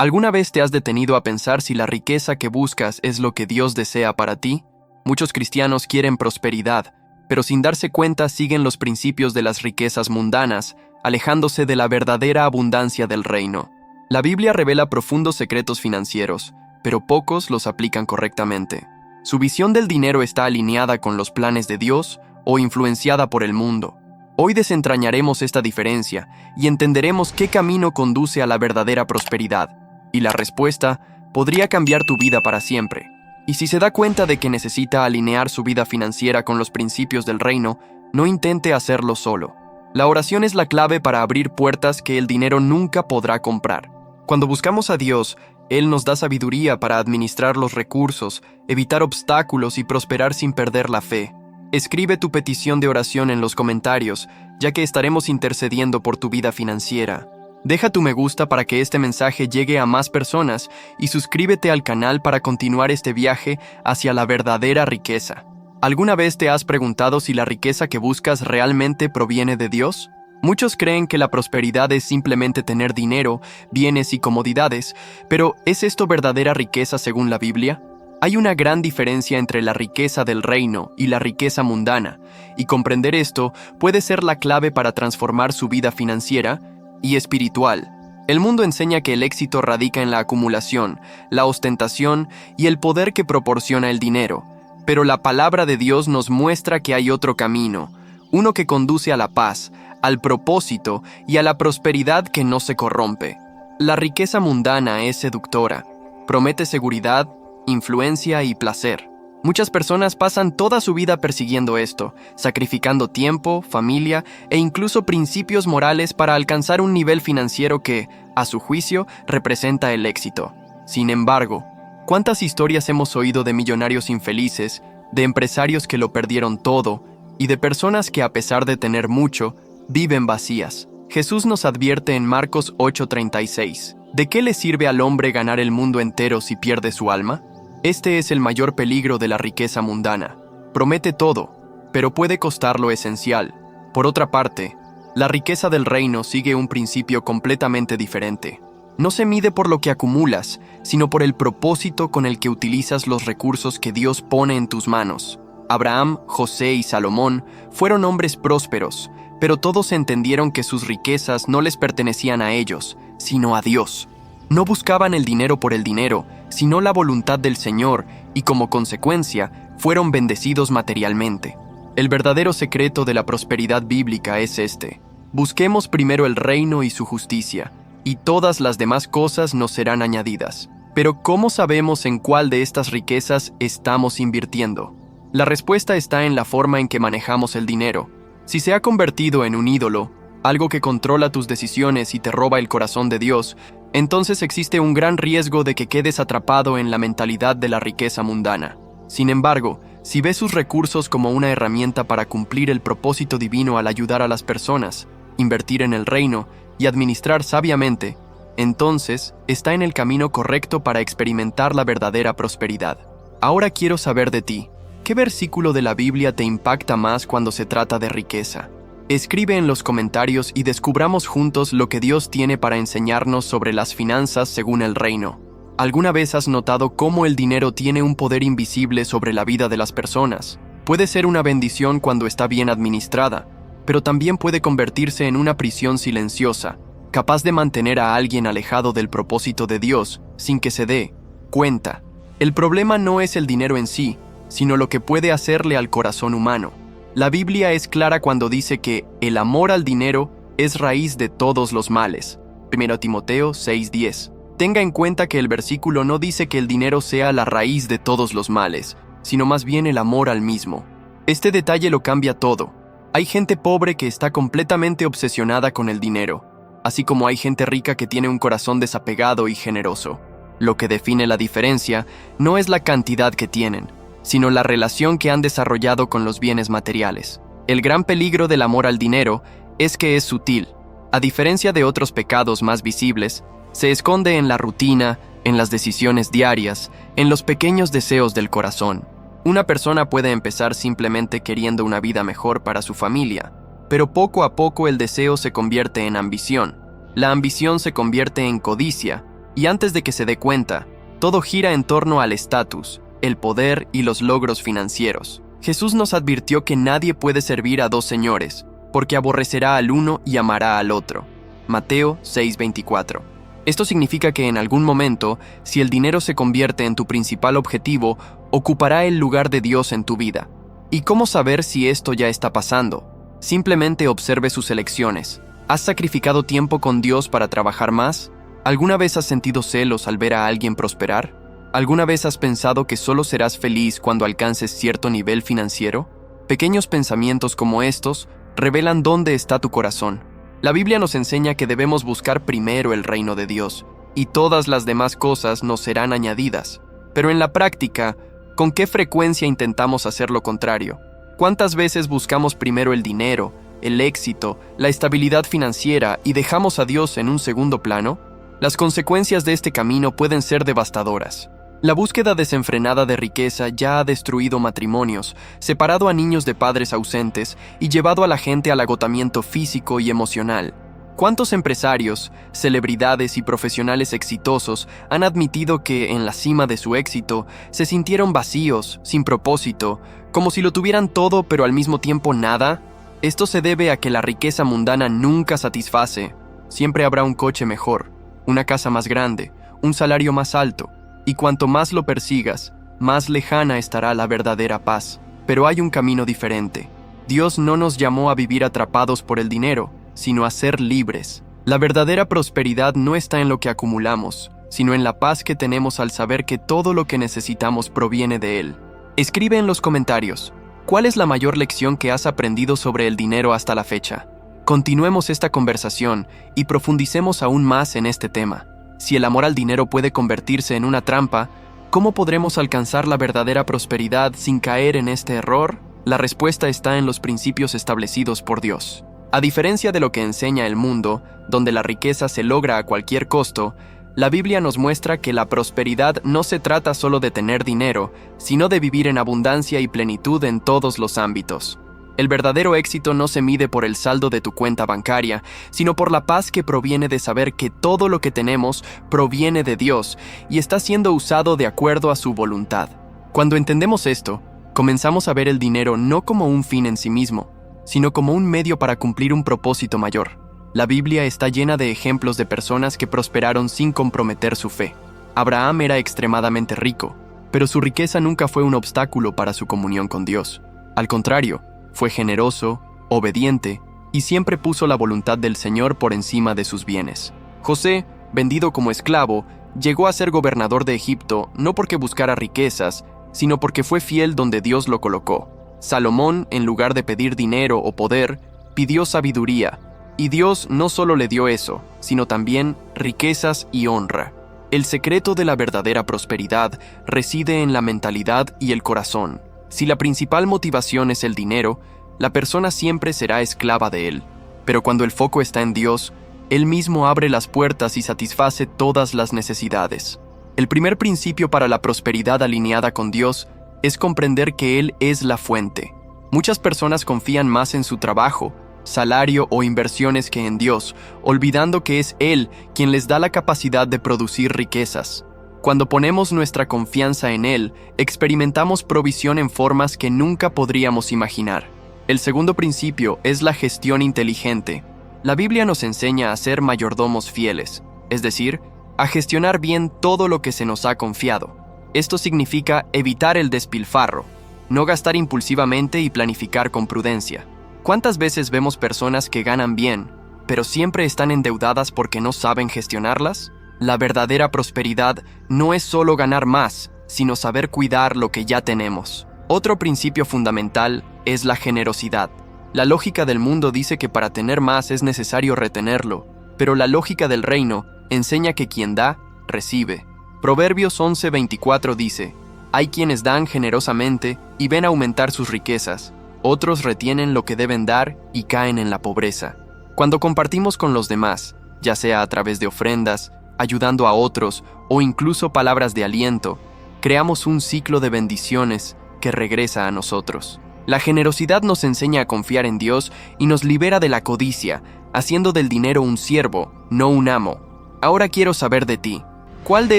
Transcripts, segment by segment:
¿Alguna vez te has detenido a pensar si la riqueza que buscas es lo que Dios desea para ti? Muchos cristianos quieren prosperidad, pero sin darse cuenta siguen los principios de las riquezas mundanas, alejándose de la verdadera abundancia del reino. La Biblia revela profundos secretos financieros, pero pocos los aplican correctamente. Su visión del dinero está alineada con los planes de Dios o influenciada por el mundo. Hoy desentrañaremos esta diferencia y entenderemos qué camino conduce a la verdadera prosperidad. Y la respuesta podría cambiar tu vida para siempre. Y si se da cuenta de que necesita alinear su vida financiera con los principios del reino, no intente hacerlo solo. La oración es la clave para abrir puertas que el dinero nunca podrá comprar. Cuando buscamos a Dios, Él nos da sabiduría para administrar los recursos, evitar obstáculos y prosperar sin perder la fe. Escribe tu petición de oración en los comentarios, ya que estaremos intercediendo por tu vida financiera. Deja tu me gusta para que este mensaje llegue a más personas y suscríbete al canal para continuar este viaje hacia la verdadera riqueza. ¿Alguna vez te has preguntado si la riqueza que buscas realmente proviene de Dios? Muchos creen que la prosperidad es simplemente tener dinero, bienes y comodidades, pero ¿es esto verdadera riqueza según la Biblia? Hay una gran diferencia entre la riqueza del reino y la riqueza mundana, y comprender esto puede ser la clave para transformar su vida financiera y espiritual. El mundo enseña que el éxito radica en la acumulación, la ostentación y el poder que proporciona el dinero, pero la palabra de Dios nos muestra que hay otro camino, uno que conduce a la paz, al propósito y a la prosperidad que no se corrompe. La riqueza mundana es seductora, promete seguridad, influencia y placer. Muchas personas pasan toda su vida persiguiendo esto, sacrificando tiempo, familia e incluso principios morales para alcanzar un nivel financiero que, a su juicio, representa el éxito. Sin embargo, ¿cuántas historias hemos oído de millonarios infelices, de empresarios que lo perdieron todo y de personas que, a pesar de tener mucho, viven vacías? Jesús nos advierte en Marcos 8:36, ¿de qué le sirve al hombre ganar el mundo entero si pierde su alma? Este es el mayor peligro de la riqueza mundana. Promete todo, pero puede costar lo esencial. Por otra parte, la riqueza del reino sigue un principio completamente diferente. No se mide por lo que acumulas, sino por el propósito con el que utilizas los recursos que Dios pone en tus manos. Abraham, José y Salomón fueron hombres prósperos, pero todos entendieron que sus riquezas no les pertenecían a ellos, sino a Dios. No buscaban el dinero por el dinero, sino la voluntad del Señor, y como consecuencia, fueron bendecidos materialmente. El verdadero secreto de la prosperidad bíblica es este: busquemos primero el reino y su justicia, y todas las demás cosas nos serán añadidas. Pero ¿cómo sabemos en cuál de estas riquezas estamos invirtiendo? La respuesta está en la forma en que manejamos el dinero. Si se ha convertido en un ídolo, algo que controla tus decisiones y te roba el corazón de Dios, entonces existe un gran riesgo de que quedes atrapado en la mentalidad de la riqueza mundana. Sin embargo, si ves sus recursos como una herramienta para cumplir el propósito divino al ayudar a las personas, invertir en el reino y administrar sabiamente, entonces está en el camino correcto para experimentar la verdadera prosperidad. Ahora quiero saber de ti, ¿qué versículo de la Biblia te impacta más cuando se trata de riqueza? Escribe en los comentarios y descubramos juntos lo que Dios tiene para enseñarnos sobre las finanzas según el reino. ¿Alguna vez has notado cómo el dinero tiene un poder invisible sobre la vida de las personas? Puede ser una bendición cuando está bien administrada, pero también puede convertirse en una prisión silenciosa, capaz de mantener a alguien alejado del propósito de Dios sin que se dé cuenta. El problema no es el dinero en sí, sino lo que puede hacerle al corazón humano. La Biblia es clara cuando dice que el amor al dinero es raíz de todos los males. 1 Timoteo 6:10. Tenga en cuenta que el versículo no dice que el dinero sea la raíz de todos los males, sino más bien el amor al mismo. Este detalle lo cambia todo. Hay gente pobre que está completamente obsesionada con el dinero, así como hay gente rica que tiene un corazón desapegado y generoso. Lo que define la diferencia no es la cantidad que tienen, sino la relación que han desarrollado con los bienes materiales. El gran peligro del amor al dinero es que es sutil. A diferencia de otros pecados más visibles, se esconde en la rutina, en las decisiones diarias, en los pequeños deseos del corazón. Una persona puede empezar simplemente queriendo una vida mejor para su familia, pero poco a poco el deseo se convierte en ambición. La ambición se convierte en codicia, Y antes de que se dé cuenta, todo gira en torno al estatus, el poder y los logros financieros. Jesús nos advirtió que nadie puede servir a dos señores, porque aborrecerá al uno y amará al otro. Mateo 6:24. Esto significa que en algún momento, si el dinero se convierte en tu principal objetivo, ocupará el lugar de Dios en tu vida. ¿Y cómo saber si esto ya está pasando? Simplemente observe sus elecciones. ¿Has sacrificado tiempo con Dios para trabajar más? ¿Alguna vez has sentido celos al ver a alguien prosperar? ¿Alguna vez has pensado que solo serás feliz cuando alcances cierto nivel financiero? Pequeños pensamientos como estos revelan dónde está tu corazón. La Biblia nos enseña que debemos buscar primero el reino de Dios, y todas las demás cosas nos serán añadidas. Pero en la práctica, ¿con qué frecuencia intentamos hacer lo contrario? ¿Cuántas veces buscamos primero el dinero, el éxito, la estabilidad financiera y dejamos a Dios en un segundo plano? Las consecuencias de este camino pueden ser devastadoras. La búsqueda desenfrenada de riqueza ya ha destruido matrimonios, separado a niños de padres ausentes y llevado a la gente al agotamiento físico y emocional. ¿Cuántos empresarios, celebridades y profesionales exitosos han admitido que, en la cima de su éxito, se sintieron vacíos, sin propósito, como si lo tuvieran todo pero al mismo tiempo nada? Esto se debe a que la riqueza mundana nunca satisface. Siempre habrá un coche mejor, una casa más grande, un salario más alto, y cuanto más lo persigas, más lejana estará la verdadera paz. Pero hay un camino diferente. Dios no nos llamó a vivir atrapados por el dinero, sino a ser libres. La verdadera prosperidad no está en lo que acumulamos, sino en la paz que tenemos al saber que todo lo que necesitamos proviene de Él. Escribe en los comentarios, ¿cuál es la mayor lección que has aprendido sobre el dinero hasta la fecha? Continuemos esta conversación y profundicemos aún más en este tema. Si el amor al dinero puede convertirse en una trampa, ¿cómo podremos alcanzar la verdadera prosperidad sin caer en este error? La respuesta está en los principios establecidos por Dios. A diferencia de lo que enseña el mundo, donde la riqueza se logra a cualquier costo, la Biblia nos muestra que la prosperidad no se trata solo de tener dinero, sino de vivir en abundancia y plenitud en todos los ámbitos. El verdadero éxito no se mide por el saldo de tu cuenta bancaria, sino por la paz que proviene de saber que todo lo que tenemos proviene de Dios y está siendo usado de acuerdo a su voluntad. Cuando entendemos esto, comenzamos a ver el dinero no como un fin en sí mismo, sino como un medio para cumplir un propósito mayor. La Biblia está llena de ejemplos de personas que prosperaron sin comprometer su fe. Abraham era extremadamente rico, pero su riqueza nunca fue un obstáculo para su comunión con Dios. Al contrario, fue generoso, obediente y siempre puso la voluntad del Señor por encima de sus bienes. José, vendido como esclavo, llegó a ser gobernador de Egipto no porque buscara riquezas, sino porque fue fiel donde Dios lo colocó. Salomón, en lugar de pedir dinero o poder, pidió sabiduría, y Dios no solo le dio eso, sino también riquezas y honra. El secreto de la verdadera prosperidad reside en la mentalidad y el corazón. Si la principal motivación es el dinero, la persona siempre será esclava de él. Pero cuando el foco está en Dios, Él mismo abre las puertas y satisface todas las necesidades. El primer principio para la prosperidad alineada con Dios es comprender que Él es la fuente. Muchas personas confían más en su trabajo, salario o inversiones que en Dios, olvidando que es Él quien les da la capacidad de producir riquezas. Cuando ponemos nuestra confianza en Él, experimentamos provisión en formas que nunca podríamos imaginar. El segundo principio es la gestión inteligente. La Biblia nos enseña a ser mayordomos fieles, es decir, a gestionar bien todo lo que se nos ha confiado. Esto significa evitar el despilfarro, no gastar impulsivamente y planificar con prudencia. ¿Cuántas veces vemos personas que ganan bien, pero siempre están endeudadas porque no saben gestionarlas? La verdadera prosperidad no es solo ganar más, sino saber cuidar lo que ya tenemos. Otro principio fundamental es la generosidad. La lógica del mundo dice que para tener más es necesario retenerlo, pero la lógica del reino enseña que quien da, recibe. Proverbios 11:24 dice: hay quienes dan generosamente y ven aumentar sus riquezas, otros retienen lo que deben dar y caen en la pobreza. Cuando compartimos con los demás, ya sea a través de ofrendas, ayudando a otros o incluso palabras de aliento, creamos un ciclo de bendiciones que regresa a nosotros. La generosidad nos enseña a confiar en Dios y nos libera de la codicia, haciendo del dinero un siervo, no un amo. Ahora quiero saber de ti. ¿Cuál de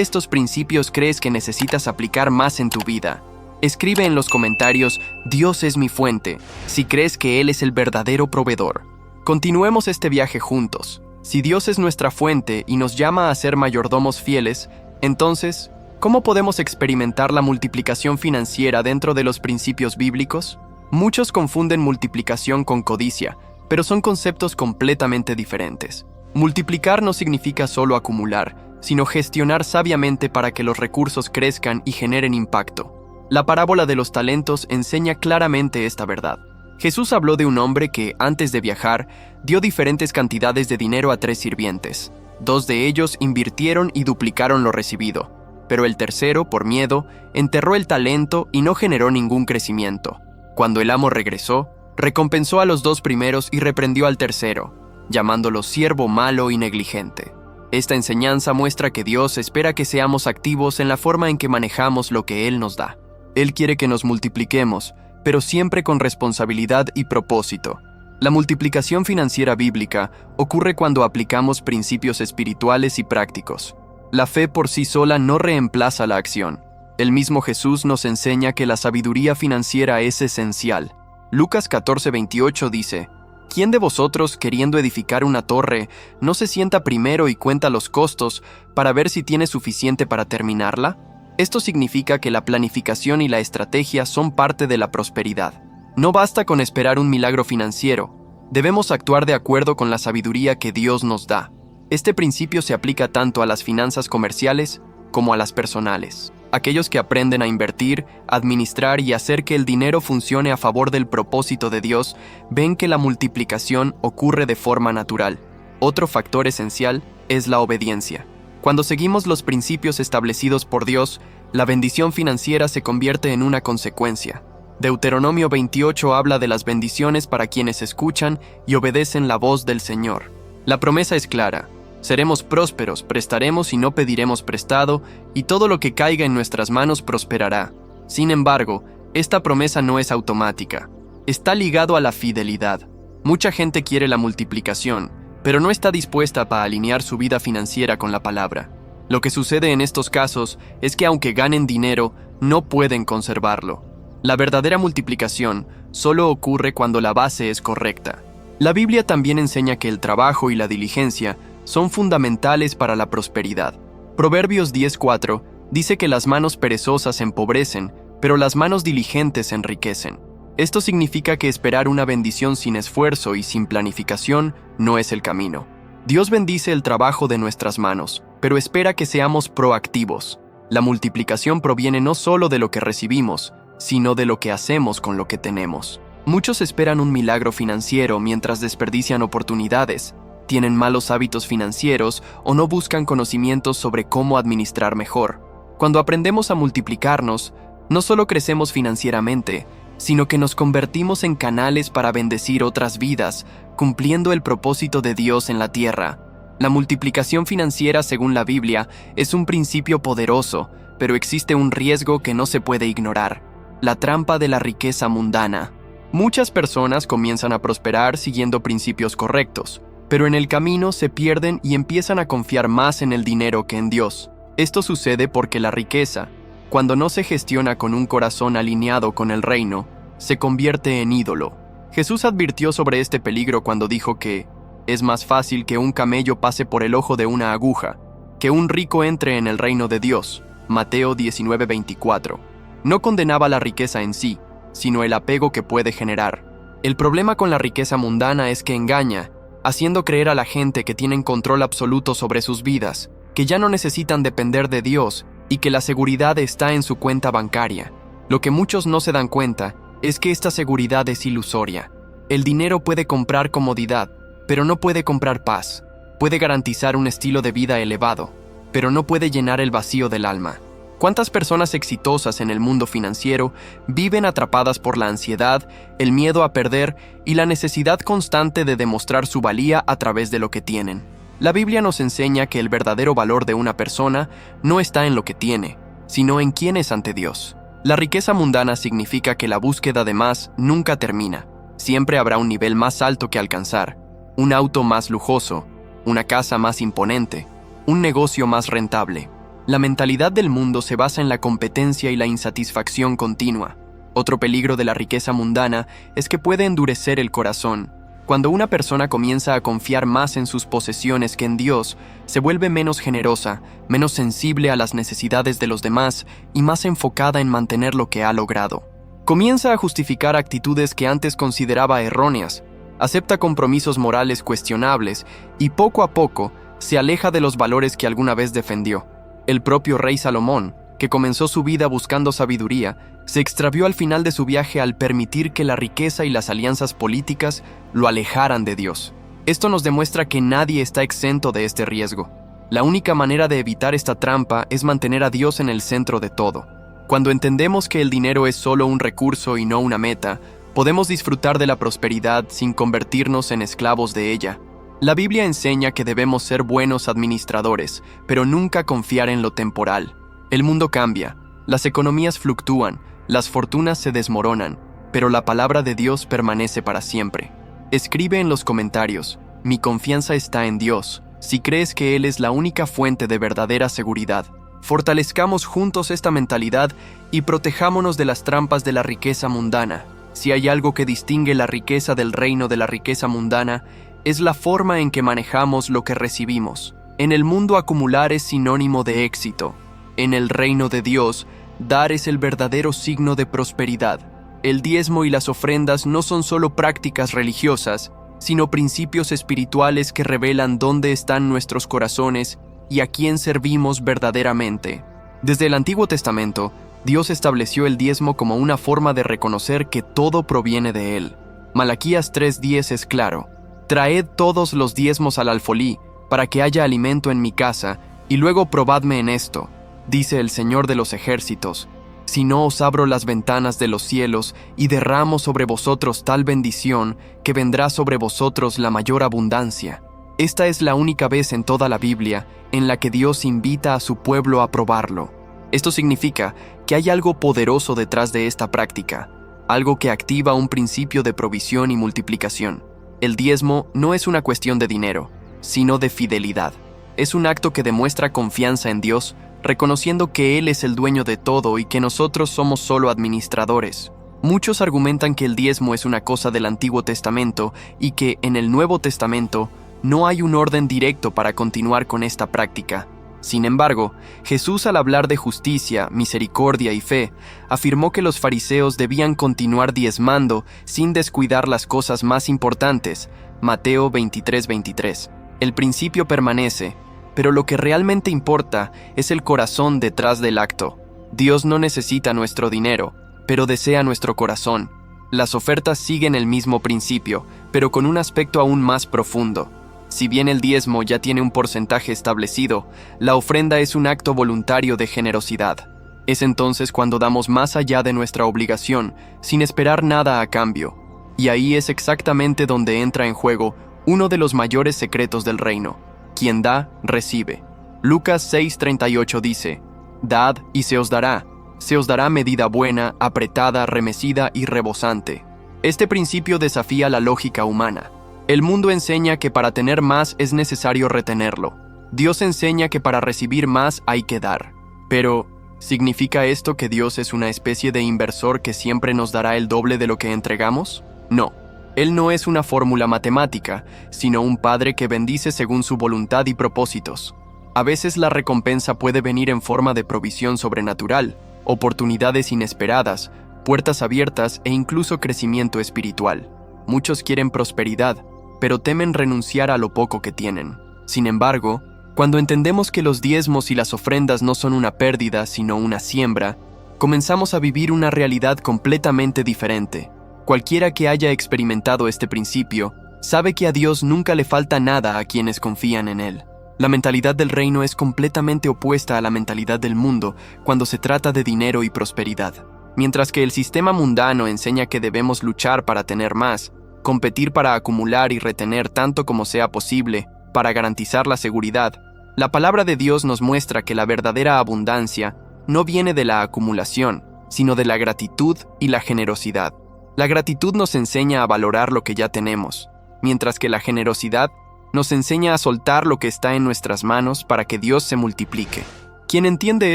estos principios crees que necesitas aplicar más en tu vida? Escribe en los comentarios: Dios es mi fuente, si crees que Él es el verdadero proveedor. Continuemos este viaje juntos. Si Dios es nuestra fuente y nos llama a ser mayordomos fieles, entonces, ¿cómo podemos experimentar la multiplicación financiera dentro de los principios bíblicos? Muchos confunden multiplicación con codicia, pero son conceptos completamente diferentes. Multiplicar no significa solo acumular, sino gestionar sabiamente para que los recursos crezcan y generen impacto. La parábola de los talentos enseña claramente esta verdad. Jesús habló de un hombre que, antes de viajar, dio diferentes cantidades de dinero a 3 sirvientes. 2 de ellos invirtieron y duplicaron lo recibido, pero el tercero, por miedo, enterró el talento y no generó ningún crecimiento. Cuando el amo regresó, recompensó a los 2 primeros y reprendió al tercero, llamándolo siervo malo y negligente. Esta enseñanza muestra que Dios espera que seamos activos en la forma en que manejamos lo que Él nos da. Él quiere que nos multipliquemos, pero siempre con responsabilidad y propósito. La multiplicación financiera bíblica ocurre cuando aplicamos principios espirituales y prácticos. La fe por sí sola no reemplaza la acción. El mismo Jesús nos enseña que la sabiduría financiera es esencial. Lucas 14:28 dice: ¿Quién de vosotros, queriendo edificar una torre, no se sienta primero y cuenta los costos para ver si tiene suficiente para terminarla? Esto significa que la planificación y la estrategia son parte de la prosperidad. No basta con esperar un milagro financiero. Debemos actuar de acuerdo con la sabiduría que Dios nos da. Este principio se aplica tanto a las finanzas comerciales como a las personales. Aquellos que aprenden a invertir, administrar y hacer que el dinero funcione a favor del propósito de Dios, ven que la multiplicación ocurre de forma natural. Otro factor esencial es la obediencia. Cuando seguimos los principios establecidos por Dios, la bendición financiera se convierte en una consecuencia. Deuteronomio 28 habla de las bendiciones para quienes escuchan y obedecen la voz del Señor. La promesa es clara: seremos prósperos, prestaremos y no pediremos prestado, y todo lo que caiga en nuestras manos prosperará. Sin embargo, esta promesa no es automática. Está ligado a la fidelidad. Mucha gente quiere la multiplicación, pero no está dispuesta a alinear su vida financiera con la palabra. Lo que sucede en estos casos es que aunque ganen dinero, no pueden conservarlo. La verdadera multiplicación solo ocurre cuando la base es correcta. La Biblia también enseña que el trabajo y la diligencia son fundamentales para la prosperidad. Proverbios 10:4 dice que las manos perezosas empobrecen, pero las manos diligentes enriquecen. Esto significa que esperar una bendición sin esfuerzo y sin planificación no es el camino. Dios bendice el trabajo de nuestras manos, pero espera que seamos proactivos. La multiplicación proviene no solo de lo que recibimos, sino de lo que hacemos con lo que tenemos. Muchos esperan un milagro financiero mientras desperdician oportunidades, tienen malos hábitos financieros o no buscan conocimientos sobre cómo administrar mejor. Cuando aprendemos a multiplicarnos, no solo crecemos financieramente, sino que nos convertimos en canales para bendecir otras vidas, cumpliendo el propósito de Dios en la tierra. La multiplicación financiera, según la Biblia, es un principio poderoso, pero existe un riesgo que no se puede ignorar: la trampa de la riqueza mundana. Muchas personas comienzan a prosperar siguiendo principios correctos, pero en el camino se pierden y empiezan a confiar más en el dinero que en Dios. Esto sucede porque la riqueza, cuando no se gestiona con un corazón alineado con el reino, se convierte en ídolo. Jesús advirtió sobre este peligro cuando dijo que es más fácil que un camello pase por el ojo de una aguja, que un rico entre en el reino de Dios. Mateo 19:24. No condenaba la riqueza en sí, sino el apego que puede generar. El problema con la riqueza mundana es que engaña, haciendo creer a la gente que tienen control absoluto sobre sus vidas, que ya no necesitan depender de Dios y que la seguridad está en su cuenta bancaria. Lo que muchos no se dan cuenta es que esta seguridad es ilusoria. El dinero puede comprar comodidad, pero no puede comprar paz. Puede garantizar un estilo de vida elevado, pero no puede llenar el vacío del alma. ¿Cuántas personas exitosas en el mundo financiero viven atrapadas por la ansiedad, el miedo a perder y la necesidad constante de demostrar su valía a través de lo que tienen? La Biblia nos enseña que el verdadero valor de una persona no está en lo que tiene, sino en quién es ante Dios. La riqueza mundana significa que la búsqueda de más nunca termina. Siempre habrá un nivel más alto que alcanzar, un auto más lujoso, una casa más imponente, un negocio más rentable. La mentalidad del mundo se basa en la competencia y la insatisfacción continua. Otro peligro de la riqueza mundana es que puede endurecer el corazón. Cuando una persona comienza a confiar más en sus posesiones que en Dios, se vuelve menos generosa, menos sensible a las necesidades de los demás y más enfocada en mantener lo que ha logrado. Comienza a justificar actitudes que antes consideraba erróneas, acepta compromisos morales cuestionables y poco a poco se aleja de los valores que alguna vez defendió. El propio rey Salomón, que comenzó su vida buscando sabiduría, se extravió al final de su viaje al permitir que la riqueza y las alianzas políticas lo alejaran de Dios. Esto nos demuestra que nadie está exento de este riesgo. La única manera de evitar esta trampa es mantener a Dios en el centro de todo. Cuando entendemos que el dinero es solo un recurso y no una meta, podemos disfrutar de la prosperidad sin convertirnos en esclavos de ella. La Biblia enseña que debemos ser buenos administradores, pero nunca confiar en lo temporal. El mundo cambia, las economías fluctúan, las fortunas se desmoronan, pero la palabra de Dios permanece para siempre. Escribe en los comentarios: mi confianza está en Dios, si crees que Él es la única fuente de verdadera seguridad. Fortalezcamos juntos esta mentalidad y protejámonos de las trampas de la riqueza mundana. Si hay algo que distingue la riqueza del reino de la riqueza mundana, es la forma en que manejamos lo que recibimos. En el mundo, acumular es sinónimo de éxito. En el reino de Dios, dar es el verdadero signo de prosperidad. El diezmo y las ofrendas no son solo prácticas religiosas, sino principios espirituales que revelan dónde están nuestros corazones y a quién servimos verdaderamente. Desde el Antiguo Testamento, Dios estableció el diezmo como una forma de reconocer que todo proviene de Él. Malaquías 3:10 es claro: traed todos los diezmos al alfolí, para que haya alimento en mi casa, y luego probadme en esto, dice el Señor de los ejércitos, si no os abro las ventanas de los cielos y derramo sobre vosotros tal bendición que vendrá sobre vosotros la mayor abundancia. Esta es la única vez en toda la Biblia en la que Dios invita a su pueblo a probarlo. Esto significa que hay algo poderoso detrás de esta práctica, algo que activa un principio de provisión y multiplicación. El diezmo no es una cuestión de dinero, sino de fidelidad. Es un acto que demuestra confianza en Dios, reconociendo que Él es el dueño de todo y que nosotros somos solo administradores. Muchos argumentan que el diezmo es una cosa del Antiguo Testamento y que en el Nuevo Testamento no hay un orden directo para continuar con esta práctica. Sin embargo, Jesús, al hablar de justicia, misericordia y fe, afirmó que los fariseos debían continuar diezmando sin descuidar las cosas más importantes. Mateo 23:23. El principio permanece, pero lo que realmente importa es el corazón detrás del acto. Dios no necesita nuestro dinero, pero desea nuestro corazón. Las ofertas siguen el mismo principio, pero con un aspecto aún más profundo. Si bien el diezmo ya tiene un porcentaje establecido, la ofrenda es un acto voluntario de generosidad. Es entonces cuando damos más allá de nuestra obligación, sin esperar nada a cambio. Y ahí es exactamente donde entra en juego uno de los mayores secretos del reino: quien da, recibe. Lucas 6:38 dice: dad y se os dará medida buena, apretada, remecida y rebosante. Este principio desafía la lógica humana. El mundo enseña que para tener más es necesario retenerlo. Dios enseña que para recibir más hay que dar. Pero, ¿significa esto que Dios es una especie de inversor que siempre nos dará el doble de lo que entregamos? No. Él no es una fórmula matemática, sino un Padre que bendice según su voluntad y propósitos. A veces la recompensa puede venir en forma de provisión sobrenatural, oportunidades inesperadas, puertas abiertas e incluso crecimiento espiritual. Muchos quieren prosperidad, pero temen renunciar a lo poco que tienen. Sin embargo, cuando entendemos que los diezmos y las ofrendas no son una pérdida, sino una siembra, comenzamos a vivir una realidad completamente diferente. Cualquiera que haya experimentado este principio sabe que a Dios nunca le falta nada a quienes confían en Él. La mentalidad del reino es completamente opuesta a la mentalidad del mundo cuando se trata de dinero y prosperidad. Mientras que el sistema mundano enseña que debemos luchar para tener más, competir para acumular y retener tanto como sea posible para garantizar la seguridad, la palabra de Dios nos muestra que la verdadera abundancia no viene de la acumulación, sino de la gratitud y la generosidad. La gratitud nos enseña a valorar lo que ya tenemos, mientras que la generosidad nos enseña a soltar lo que está en nuestras manos para que Dios se multiplique. Quien entiende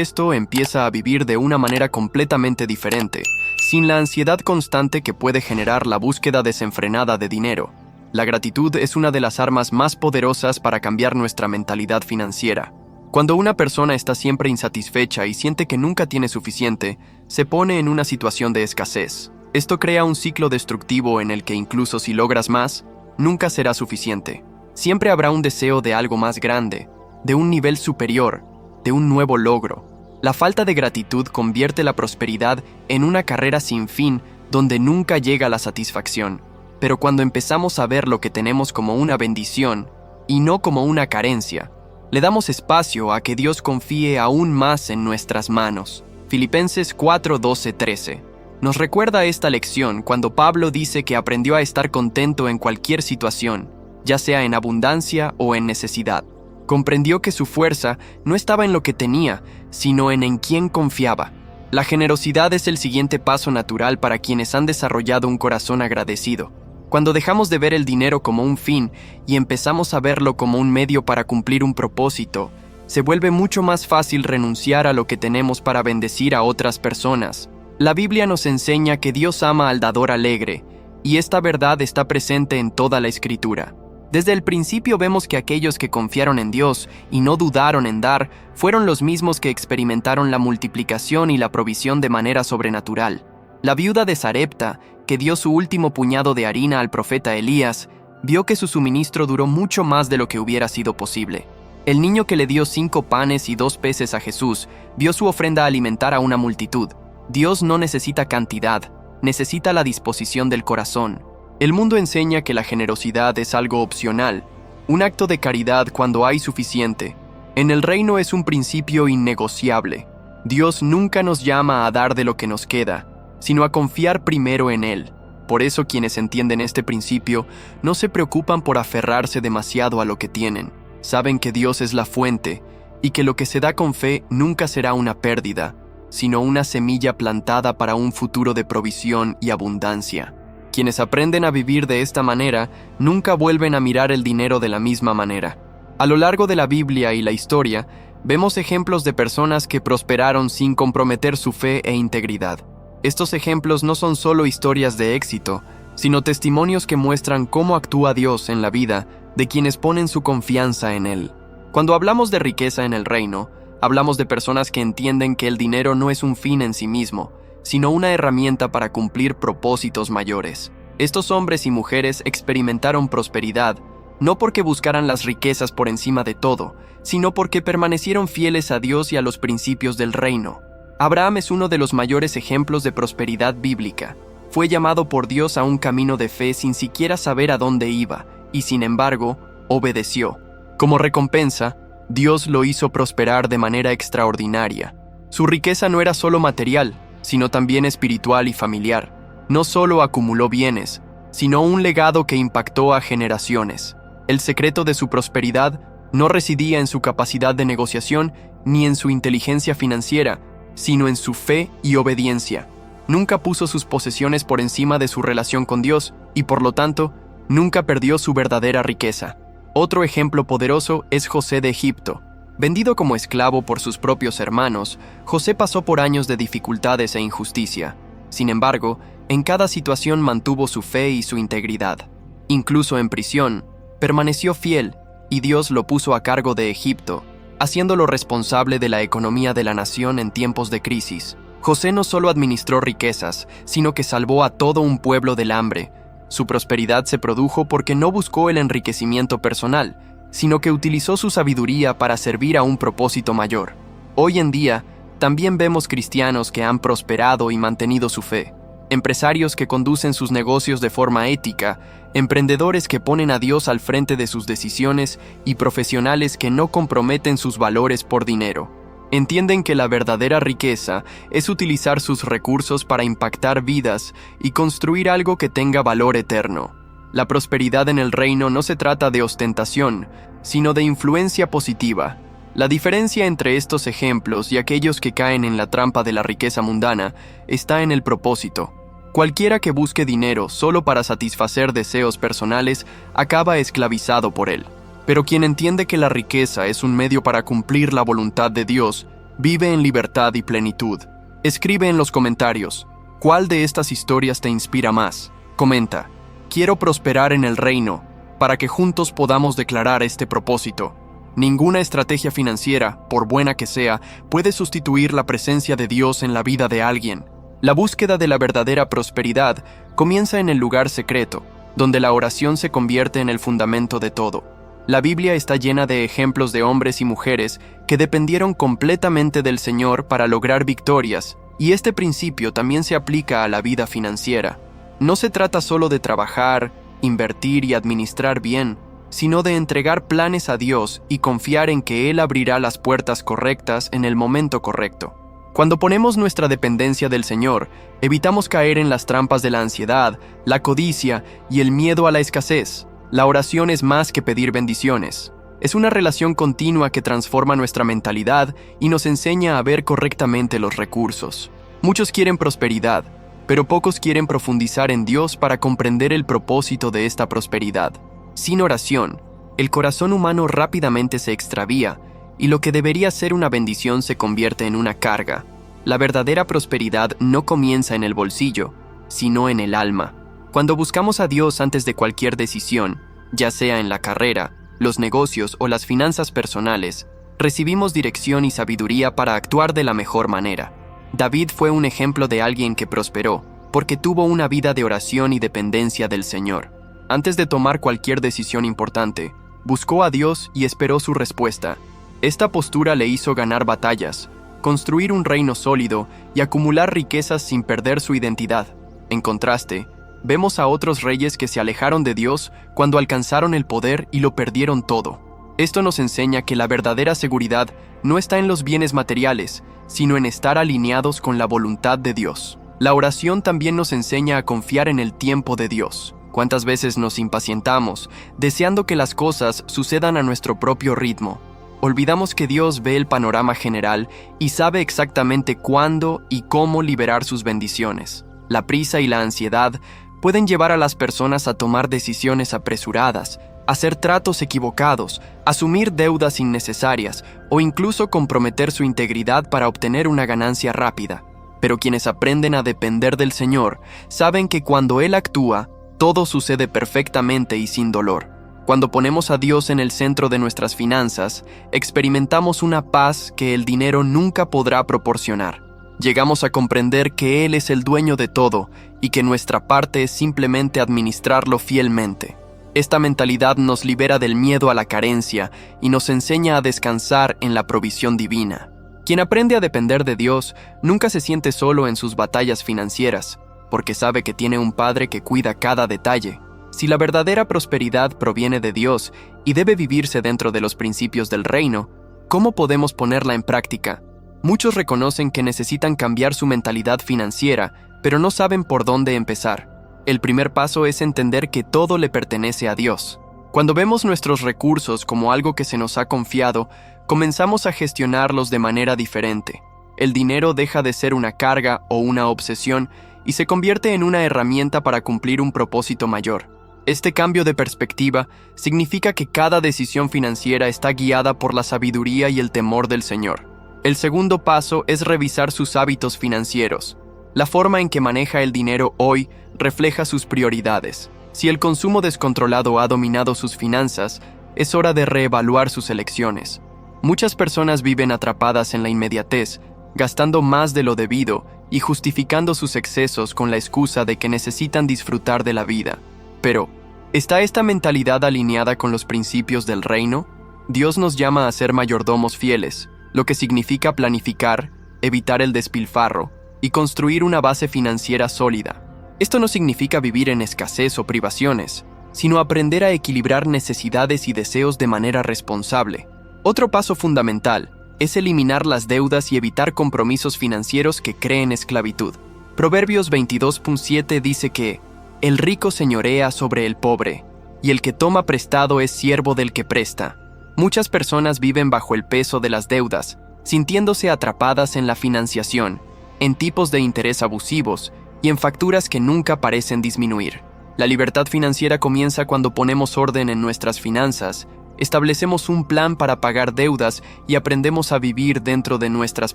esto empieza a vivir de una manera completamente diferente, sin la ansiedad constante que puede generar la búsqueda desenfrenada de dinero. La gratitud es una de las armas más poderosas para cambiar nuestra mentalidad financiera. Cuando una persona está siempre insatisfecha y siente que nunca tiene suficiente, se pone en una situación de escasez. Esto crea un ciclo destructivo en el que incluso si logras más, nunca será suficiente. Siempre habrá un deseo de algo más grande, de un nivel superior, de un nuevo logro. La falta de gratitud convierte la prosperidad en una carrera sin fin donde nunca llega la satisfacción. Pero cuando empezamos a ver lo que tenemos como una bendición y no como una carencia, le damos espacio a que Dios confíe aún más en nuestras manos. Filipenses 4:12-13 nos recuerda esta lección cuando Pablo dice que aprendió a estar contento en cualquier situación, ya sea en abundancia o en necesidad. Comprendió que su fuerza no estaba en lo que tenía, sino en quién confiaba. La generosidad es el siguiente paso natural para quienes han desarrollado un corazón agradecido. Cuando dejamos de ver el dinero como un fin y empezamos a verlo como un medio para cumplir un propósito, se vuelve mucho más fácil renunciar a lo que tenemos para bendecir a otras personas. La Biblia nos enseña que Dios ama al dador alegre, y esta verdad está presente en toda la Escritura. Desde el principio vemos que aquellos que confiaron en Dios y no dudaron en dar, fueron los mismos que experimentaron la multiplicación y la provisión de manera sobrenatural. La viuda de Sarepta, que dio su último puñado de harina al profeta Elías, vio que su suministro duró mucho más de lo que hubiera sido posible. El niño que le dio 5 panes y 2 peces a Jesús, vio su ofrenda alimentar a una multitud. Dios no necesita cantidad, necesita la disposición del corazón. El mundo enseña que la generosidad es algo opcional, un acto de caridad cuando hay suficiente. En el reino es un principio innegociable. Dios nunca nos llama a dar de lo que nos queda, sino a confiar primero en Él. Por eso quienes entienden este principio no se preocupan por aferrarse demasiado a lo que tienen. Saben que Dios es la fuente y que lo que se da con fe nunca será una pérdida, sino una semilla plantada para un futuro de provisión y abundancia. Quienes aprenden a vivir de esta manera nunca vuelven a mirar el dinero de la misma manera. A lo largo de la Biblia y la historia, vemos ejemplos de personas que prosperaron sin comprometer su fe e integridad. Estos ejemplos no son solo historias de éxito, sino testimonios que muestran cómo actúa Dios en la vida de quienes ponen su confianza en Él. Cuando hablamos de riqueza en el reino, hablamos de personas que entienden que el dinero no es un fin en sí mismo, sino una herramienta para cumplir propósitos mayores. Estos hombres y mujeres experimentaron prosperidad, no porque buscaran las riquezas por encima de todo, sino porque permanecieron fieles a Dios y a los principios del reino. Abraham es uno de los mayores ejemplos de prosperidad bíblica. Fue llamado por Dios a un camino de fe sin siquiera saber a dónde iba, y sin embargo, obedeció. Como recompensa, Dios lo hizo prosperar de manera extraordinaria. Su riqueza no era solo material, sino también espiritual y familiar. No solo acumuló bienes, sino un legado que impactó a generaciones. El secreto de su prosperidad no residía en su capacidad de negociación ni en su inteligencia financiera, sino en su fe y obediencia. Nunca puso sus posesiones por encima de su relación con Dios y, por lo tanto, nunca perdió su verdadera riqueza. Otro ejemplo poderoso es José de Egipto. Vendido como esclavo por sus propios hermanos, José pasó por años de dificultades e injusticia. Sin embargo, en cada situación mantuvo su fe y su integridad. Incluso en prisión, permaneció fiel y Dios lo puso a cargo de Egipto, haciéndolo responsable de la economía de la nación en tiempos de crisis. José no solo administró riquezas, sino que salvó a todo un pueblo del hambre. Su prosperidad se produjo porque no buscó el enriquecimiento personal, sino que utilizó su sabiduría para servir a un propósito mayor. Hoy en día, también vemos cristianos que han prosperado y mantenido su fe, empresarios que conducen sus negocios de forma ética, emprendedores que ponen a Dios al frente de sus decisiones y profesionales que no comprometen sus valores por dinero. Entienden que la verdadera riqueza es utilizar sus recursos para impactar vidas y construir algo que tenga valor eterno. La prosperidad en el reino no se trata de ostentación, sino de influencia positiva. La diferencia entre estos ejemplos y aquellos que caen en la trampa de la riqueza mundana está en el propósito. Cualquiera que busque dinero solo para satisfacer deseos personales acaba esclavizado por él. Pero quien entiende que la riqueza es un medio para cumplir la voluntad de Dios, Vive en libertad y plenitud. Escribe en los comentarios, ¿cuál de estas historias te inspira más? Comenta, quiero prosperar en el reino, para que juntos podamos declarar este propósito. Ninguna estrategia financiera, por buena que sea, puede sustituir la presencia de Dios en la vida de alguien. La búsqueda de la verdadera prosperidad comienza en el lugar secreto, donde la oración se convierte en el fundamento de todo. La Biblia está llena de ejemplos de hombres y mujeres que dependieron completamente del Señor para lograr victorias, y este principio también se aplica a la vida financiera. No se trata solo de trabajar, invertir y administrar bien, sino de entregar planes a Dios y confiar en que Él abrirá las puertas correctas en el momento correcto. Cuando ponemos nuestra dependencia del Señor, evitamos caer en las trampas de la ansiedad, la codicia y el miedo a la escasez. La oración es más que pedir bendiciones. Es una relación continua que transforma nuestra mentalidad y nos enseña a ver correctamente los recursos. Muchos quieren prosperidad, pero pocos quieren profundizar en Dios para comprender el propósito de esta prosperidad. Sin oración, el corazón humano rápidamente se extravía y lo que debería ser una bendición se convierte en una carga. La verdadera prosperidad no comienza en el bolsillo, sino en el alma. Cuando buscamos a Dios antes de cualquier decisión, ya sea en la carrera, los negocios o las finanzas personales, recibimos dirección y sabiduría para actuar de la mejor manera. David fue un ejemplo de alguien que prosperó, porque tuvo una vida de oración y dependencia del Señor. Antes de tomar cualquier decisión importante, buscó a Dios y esperó su respuesta. Esta postura le hizo ganar batallas, construir un reino sólido y acumular riquezas sin perder su identidad. En contraste, vemos a otros reyes que se alejaron de Dios cuando alcanzaron el poder y lo perdieron todo. Esto nos enseña que la verdadera seguridad no está en los bienes materiales, sino en estar alineados con la voluntad de Dios. La oración también nos enseña a confiar en el tiempo de Dios. ¿Cuántas veces nos impacientamos, deseando que las cosas sucedan a nuestro propio ritmo? Olvidamos que Dios ve el panorama general y sabe exactamente cuándo y cómo liberar sus bendiciones. La prisa y la ansiedad pueden llevar a las personas a tomar decisiones apresuradas, hacer tratos equivocados, asumir deudas innecesarias o incluso comprometer su integridad para obtener una ganancia rápida. Pero quienes aprenden a depender del Señor saben que cuando Él actúa, todo sucede perfectamente y sin dolor. Cuando ponemos a Dios en el centro de nuestras finanzas, experimentamos una paz que el dinero nunca podrá proporcionar. Llegamos a comprender que Él es el dueño de todo y que nuestra parte es simplemente administrarlo fielmente. Esta mentalidad nos libera del miedo a la carencia y nos enseña a descansar en la provisión divina. Quien aprende a depender de Dios nunca se siente solo en sus batallas financieras, porque sabe que tiene un Padre que cuida cada detalle. Si la verdadera prosperidad proviene de Dios y debe vivirse dentro de los principios del reino, ¿cómo podemos ponerla en práctica? Muchos reconocen que necesitan cambiar su mentalidad financiera, pero no saben por dónde empezar. El primer paso es entender que todo le pertenece a Dios. Cuando vemos nuestros recursos como algo que se nos ha confiado, comenzamos a gestionarlos de manera diferente. El dinero deja de ser una carga o una obsesión y se convierte en una herramienta para cumplir un propósito mayor. Este cambio de perspectiva significa que cada decisión financiera está guiada por la sabiduría y el temor del Señor. El segundo paso es revisar sus hábitos financieros. La forma en que maneja el dinero hoy refleja sus prioridades. Si el consumo descontrolado ha dominado sus finanzas, es hora de reevaluar sus elecciones. Muchas personas viven atrapadas en la inmediatez, gastando más de lo debido y justificando sus excesos con la excusa de que necesitan disfrutar de la vida. Pero, ¿está esta mentalidad alineada con los principios del reino? Dios nos llama a ser mayordomos fieles, lo que significa planificar, evitar el despilfarro y construir una base financiera sólida. Esto no significa vivir en escasez o privaciones, sino aprender a equilibrar necesidades y deseos de manera responsable. Otro paso fundamental es eliminar las deudas y evitar compromisos financieros que creen esclavitud. Proverbios 22.7 dice que el rico señorea sobre el pobre, y el que toma prestado es siervo del que presta. Muchas personas viven bajo el peso de las deudas, sintiéndose atrapadas en la financiación, en tipos de interés abusivos y en facturas que nunca parecen disminuir. La libertad financiera comienza cuando ponemos orden en nuestras finanzas establecemos un plan para pagar deudas y aprendemos a vivir dentro de nuestras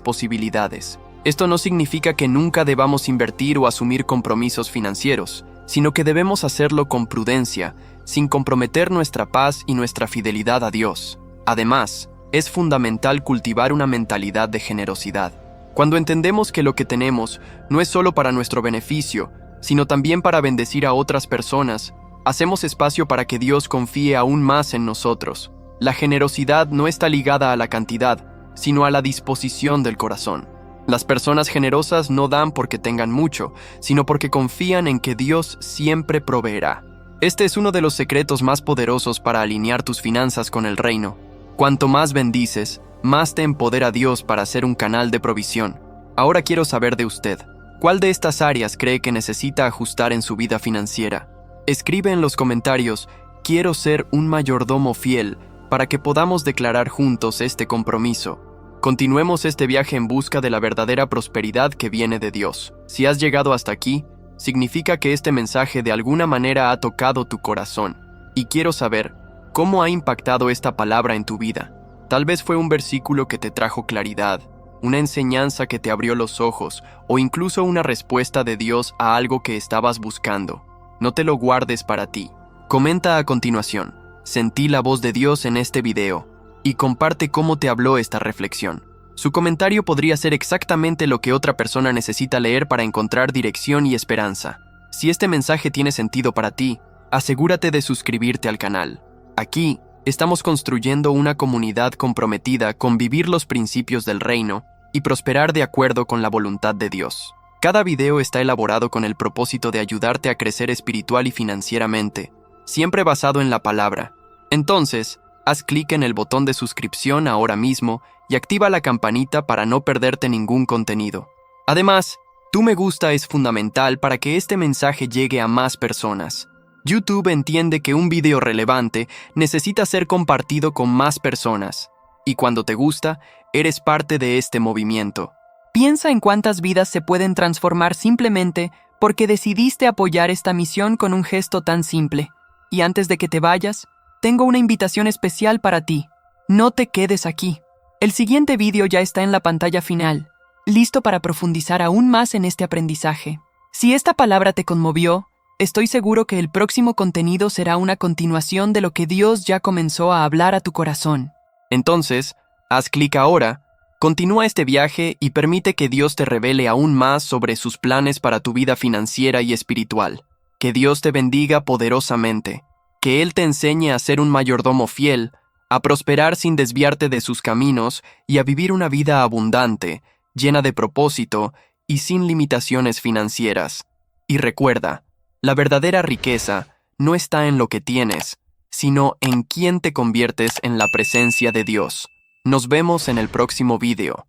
posibilidades. Esto no significa que nunca debamos invertir o asumir compromisos financieros, sino que debemos hacerlo con prudencia, sin comprometer nuestra paz y nuestra fidelidad a Dios. Además, es fundamental cultivar una mentalidad de generosidad. Cuando entendemos que lo que tenemos no es solo para nuestro beneficio, sino también para bendecir a otras personas, hacemos espacio para que Dios confíe aún más en nosotros. La generosidad no está ligada a la cantidad, sino a la disposición del corazón. Las personas generosas no dan porque tengan mucho, sino porque confían en que Dios siempre proveerá. Este es uno de los secretos más poderosos para alinear tus finanzas con el reino. Cuanto más bendices, más te empodera Dios para ser un canal de provisión. Ahora quiero saber de usted, ¿cuál de estas áreas cree que necesita ajustar en su vida financiera? Escribe en los comentarios, quiero ser un mayordomo fiel, para que podamos declarar juntos este compromiso. Continuemos este viaje en busca de la verdadera prosperidad que viene de Dios. Si has llegado hasta aquí, significa que este mensaje de alguna manera ha tocado tu corazón. Y quiero saber, ¿cómo ha impactado esta palabra en tu vida? Tal vez fue un versículo que te trajo claridad, una enseñanza que te abrió los ojos, o incluso una respuesta de Dios a algo que estabas buscando. No te lo guardes para ti. Comenta a continuación, sentí la voz de Dios en este video, y comparte cómo te habló esta reflexión. Su comentario podría ser exactamente lo que otra persona necesita leer para encontrar dirección y esperanza. Si este mensaje tiene sentido para ti, asegúrate de suscribirte al canal. Aquí, estamos construyendo una comunidad comprometida con vivir los principios del reino y prosperar de acuerdo con la voluntad de Dios. Cada video está elaborado con el propósito de ayudarte a crecer espiritual y financieramente, siempre basado en la palabra. Entonces, haz clic en el botón de suscripción ahora mismo y activa la campanita para no perderte ningún contenido. Además, tu me gusta es fundamental para que este mensaje llegue a más personas. YouTube entiende que un video relevante necesita ser compartido con más personas. Y cuando te gusta, eres parte de este movimiento. Piensa en cuántas vidas se pueden transformar simplemente porque decidiste apoyar esta misión con un gesto tan simple. Y antes de que te vayas, tengo una invitación especial para ti. No te quedes aquí. El siguiente vídeo ya está en la pantalla final, listo para profundizar aún más en este aprendizaje. Si esta palabra te conmovió, estoy seguro que el próximo contenido será una continuación de lo que Dios ya comenzó a hablar a tu corazón. Entonces, haz clic ahora, continúa este viaje y permite que Dios te revele aún más sobre sus planes para tu vida financiera y espiritual. Que Dios te bendiga poderosamente. Que Él te enseñe a ser un mayordomo fiel, a prosperar sin desviarte de sus caminos y a vivir una vida abundante, llena de propósito y sin limitaciones financieras. Y recuerda, la verdadera riqueza no está en lo que tienes, sino en quién te conviertes en la presencia de Dios. Nos vemos en el próximo video.